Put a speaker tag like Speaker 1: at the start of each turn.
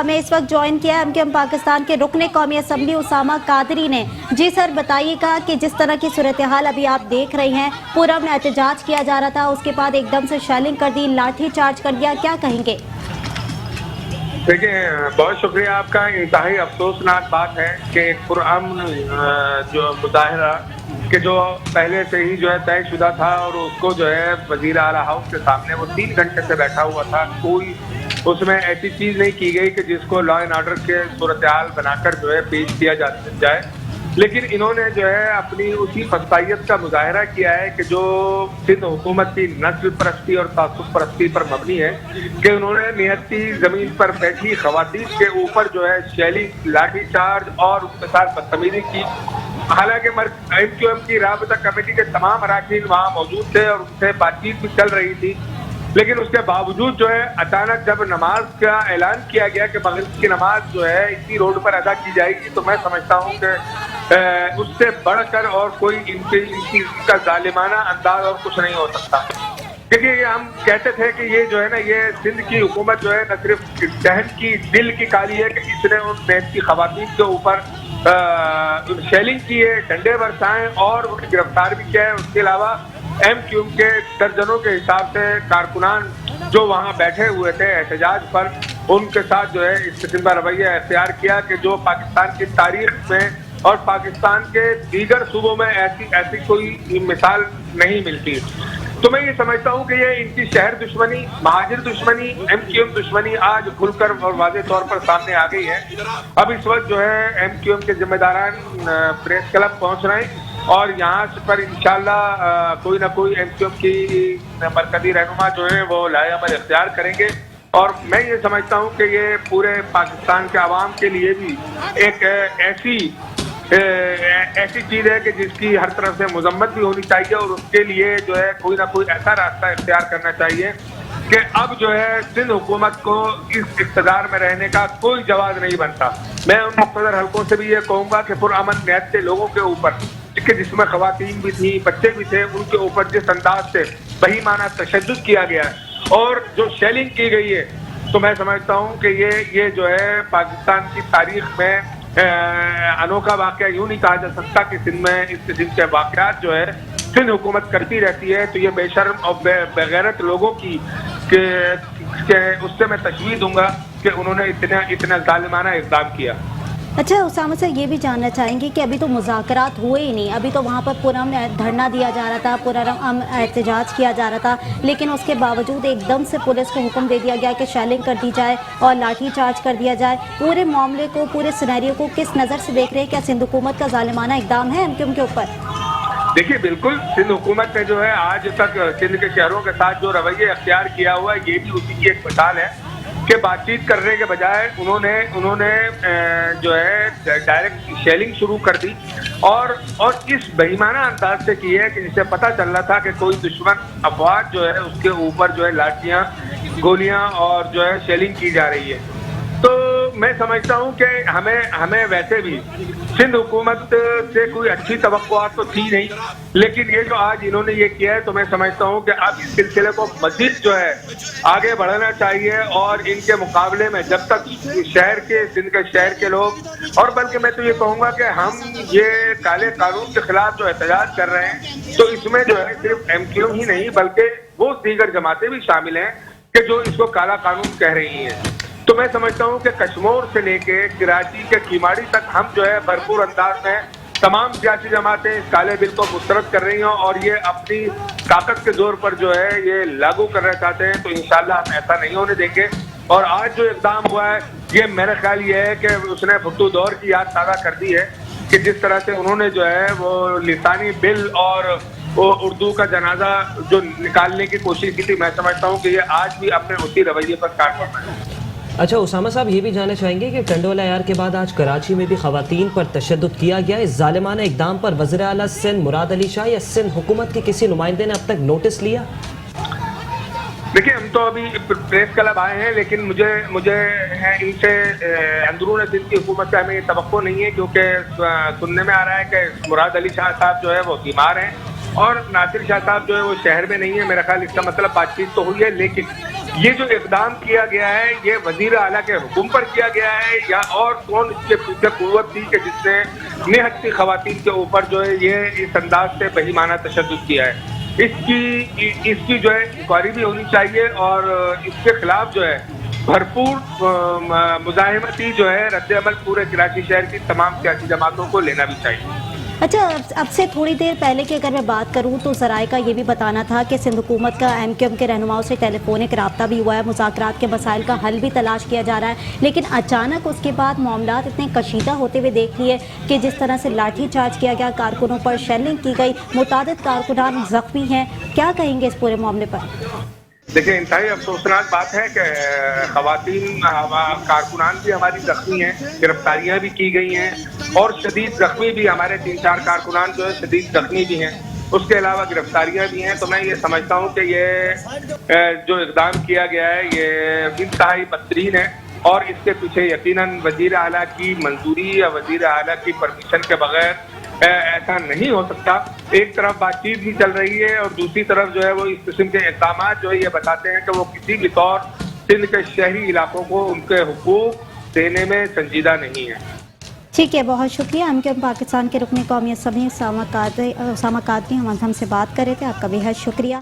Speaker 1: हमें इस वक्त ज्वाइन किया है MQM पाकिस्तान के रुकने कौमी असम्बली उसामा कादरी ने। जी सर, बताइएगा कि जिस तरह की सूरत हाल अभी आप देख रहे हैं, पूरा में एहतजाज किया जा रहा था, उसके बाद एकदम से शेलिंग कर दी, लाठी चार्ज कर दिया, क्या कहेंगे?
Speaker 2: देखिए, बहुत शुक्रिया आपका। इंतहाई अफसोसनाक बात है कि पुरअमन जो मुजाहरा कि जो पहले से ही जो है तयशुदा था और उसको जो है वज़ीर आला हाउस के सामने वो 3 घंटे से बैठा हुआ था, कोई उसमें ऐसी चीज़ नहीं की गई कि जिसको लॉ एंड ऑर्डर के सूरत हाल बनाकर जो है पेश किया जाए। लेकिन इन्होंने जो है अपनी उसी फसाइयत का मुजाहरा किया है कि जो सिंध हुकूमत की नस्ल परस्ती और तासुब परस्ती पर मबनी है कि उन्होंने नियती ज़मीन पर बैठी ख़वातीन के ऊपर जो है शैलिंग, लाठी चार्ज और उसके साथ बदतमीजी की। हालांकि MQM की राबता कमेटी के तमाम अरकान वहाँ मौजूद थे और उनसे बातचीत भी चल रही थी, लेकिन उसके बावजूद जो है अचानक जब नमाज का ऐलान किया गया कि मगरिब की नमाज जो है इसी रोड पर अदा की जाएगी, तो मैं समझता हूँ कि उससे बढ़कर और कोई इनका जालिमाना अंदाज और कुछ नहीं हो सकता। क्योंकि ये हम कहते थे कि ये जो है ना, ये सिंध की हुकूमत जो है न सिर्फ दहन की दिल की काली है कि इसने उन मेहनती खवातीन के ऊपर शेलिंग की है, डंडे बरसाएं और उन्हें गिरफ्तार भी किया है। उसके अलावा MQM के दर्जनों के हिसाब से कारकुनान जो वहाँ बैठे हुए थे एहतजाज पर, उनके साथ जो है इस किस्म का रवैया अख्तियार किया कि जो पाकिस्तान की तारीख में और पाकिस्तान के दीगर सूबों में ऐसी कोई मिसाल नहीं मिलती। तो मैं ये समझता हूँ कि ये इनकी शहर दुश्मनी, महाजिर दुश्मनी, MQM दुश्मनी आज खुलकर और वाज़ेह तौर पर सामने आ गई है। अब इस वक्त जो है MQM के जिम्मेदारान प्रेस क्लब पहुँच रहे हैं और यहाँ पर इंशाल्लाह कोई ना कोई MQM की मरकजी रहनुमा जो है वो लाएअमल इख्तियार करेंगे। और मैं ये समझता हूँ कि ये पूरे पाकिस्तान के आवाम के लिए भी एक ऐसी चीज़ है कि जिसकी हर तरफ से मजम्मत भी होनी चाहिए और उसके लिए जो है कोई ना कोई ऐसा रास्ता इख्तियार करना चाहिए कि अब जो है सिंध हुकूमत को इस इक़्तिदार में रहने का कोई जवाब नहीं बनता। मैं उन मुख्तदर हल्कों से भी ये कहूँगा कि पुरअमन नियत से लोगों के ऊपर, जिसमें खवातीन भी थी, बच्चे भी थे, उनके ऊपर जिस अंदाज से बहीमाना तशद्दुद किया गया है और जो शेलिंग की गई है, तो मैं समझता हूँ कि ये जो है पाकिस्तान की तारीख में अनोखा वाक़या यूँ नहीं कहा जा सकता कि सिंध में इस किस्म के वाक़यात जो है सिंध हुकूमत करती रहती है। तो ये बेशर्म और बेगैरत लोगों की उससे मैं तशवीह दूंगा कि उन्होंने इतना जालिमाना इक़दाम किया।
Speaker 1: अच्छा उसामा सर, ये भी जानना चाहेंगे कि अभी तो मुज़ाकरात हुए ही नहीं, अभी तो वहाँ पर पूरा धरना दिया जा रहा था, पूरा एहतजाज किया जा रहा था, लेकिन उसके बावजूद एकदम से पुलिस को हुक्म दे दिया गया कि शेलिंग कर दी जाए और लाठी चार्ज कर दिया जाए। पूरे मामले को, पूरे सिनेरियो को किस नज़र से देख रहे हैं? क्या सिंध हुकूमत का जालिमाना इक़दाम है MQM के ऊपर?
Speaker 2: देखिए, बिल्कुल सिंध हुकूमत ने जो है आज तक सिंध के शहरों के साथ जो रवैया अख्तियार किया हुआ है, ये भी उसी की एक मिसाल है कि बातचीत करने के बजाय उन्होंने जो है डायरेक्ट शेलिंग शुरू कर दी और इस बेईमाना अंदाज से की है कि जिससे पता चल रहा था कि कोई दुश्मन अफवाज जो है उसके ऊपर जो है लाठियाँ, गोलियाँ और जो है शेलिंग की जा रही है। तो मैं समझता हूँ कि हमें वैसे भी सिंध हुकूमत से कोई अच्छी तवक्कुआत तो थी नहीं, लेकिन ये जो आज इन्होंने ये किया है, तो मैं समझता हूँ कि अब इस सिलसिले को मज़ीद जो है आगे बढ़ाना चाहिए और इनके मुकाबले में जब तक सिंध के शहर के लोग, और बल्कि मैं तो ये कहूँगा कि हम ये काले कानून के खिलाफ जो एहतजाज कर रहे हैं, तो इसमें जो है सिर्फ MQM ही नहीं बल्कि वो दीगर जमातें भी शामिल हैं कि जो इसको काला कानून कह रही हैं। तो मैं समझता हूँ कि कश्मीर से लेके कराची के कीमाड़ी तक हम जो है भरपूर अंदाज में तमाम सियासी जमातें इस काले बिल को मुस्तरद कर रही हैं और ये अपनी ताकत के जोर पर जो है ये लागू करना चाहते हैं। तो इंशाल्लाह हम ऐसा नहीं होने देंगे। और आज जो इक़दाम हुआ है, ये मेरा ख्याल ये है कि उसने भुट्टो दौर की याद ताज़ा कर दी है कि जिस तरह से उन्होंने जो है वो लिसानी बिल और वो उर्दू का जनाजा जो निकालने की कोशिश की थी। मैं समझता हूँ कि ये आज भी अपने उसी रवैये पर काम कर रहे हैं।
Speaker 3: अच्छा उसामा साहब, ये भी जानना चाहेंगे कि टंडोला यार के बाद आज कराची में भी खवातीन पर तशद्दुद किया गया। इस जालिमाना इक़दाम पर वज़ीर आला सिंध मुराद अली शाह या सिंध हुकूमत के किसी नुमाइंदे ने अब तक नोटिस लिया?
Speaker 2: देखिए, हम तो अभी प्रेस क्लब आए हैं, लेकिन मुझे इनसे अंदरून सिंध की हुकूमत से हमें ये तवक्को नहीं है, क्योंकि सुनने में आ रहा है कि मुराद अली शाह साहब जो है वो बीमार हैं और नासिर शाह साहब जो है वो शहर में नहीं है। मेरा ख्याल इसका मतलब बातचीत तो हुई है, लेकिन یہ جو اقدام کیا گیا ہے یہ وزیر اعلیٰ کے حکم پر کیا گیا ہے یا اور کون اس کے پیچھے قوت تھی کہ جس نے نہت سی خواتین کے اوپر جو ہے یہ اس انداز سے بہیمانہ تشدد کیا ہے؟ اس کی جو ہے انکوائری بھی ہونی چاہیے اور اس کے خلاف جو ہے بھرپور مزاحمتی جو ہے رد عمل پورے کراچی شہر کی تمام سیاسی جماعتوں کو لینا بھی چاہیے۔
Speaker 1: اچھا، اب سے تھوڑی دیر پہلے کی اگر میں بات کروں تو ذرائع کا یہ بھی بتانا تھا کہ سندھ حکومت کا ایم کیو ایم کے رہنماؤں سے ٹیلی فونک رابطہ بھی ہوا ہے، مذاکرات کے مسائل کا حل بھی تلاش کیا جا رہا ہے، لیکن اچانک اس کے بعد معاملات اتنے کشیدہ ہوتے ہوئے دیکھ لیے کہ جس طرح سے لاٹھی چارج کیا گیا، کارکنوں پر شیلنگ کی گئی، متعدد کارکنان زخمی ہیں، کیا کہیں گے اس پورے معاملے پر؟
Speaker 2: دیکھیں، انتہائی افسوسناک بات ہے کہ خواتین کارکنان بھی ہماری زخمی ہیں، گرفتاریاں بھی کی گئی ہیں اور شدید زخمی بھی ہمارے 3-4 کارکنان جو ہے شدید زخمی بھی ہیں، اس کے علاوہ گرفتاریاں بھی ہیں۔ تو میں یہ سمجھتا ہوں کہ یہ جو اقدام کیا گیا ہے یہ انتہائی بدترین ہے اور اس کے پیچھے یقیناً وزیر اعلیٰ کی منظوری یا وزیر اعلیٰ کی پرمیشن کے بغیر ایسا نہیں ہو سکتا۔ ایک طرف بات چیت بھی چل رہی ہے اور دوسری طرف جو ہے وہ اس قسم کے اقدامات جو ہے یہ بتاتے ہیں کہ وہ کسی بھی طور سندھ کے شہری علاقوں کو ان کے حقوق دینے میں سنجیدہ نہیں ہے۔
Speaker 1: ٹھیک ہے، بہت شکریہ۔ ہم کے پاکستان کے رکن قومی اسمبلی اسامہ قادری ہم سے بات کر رہے تھے، آپ کا بے حد شکریہ۔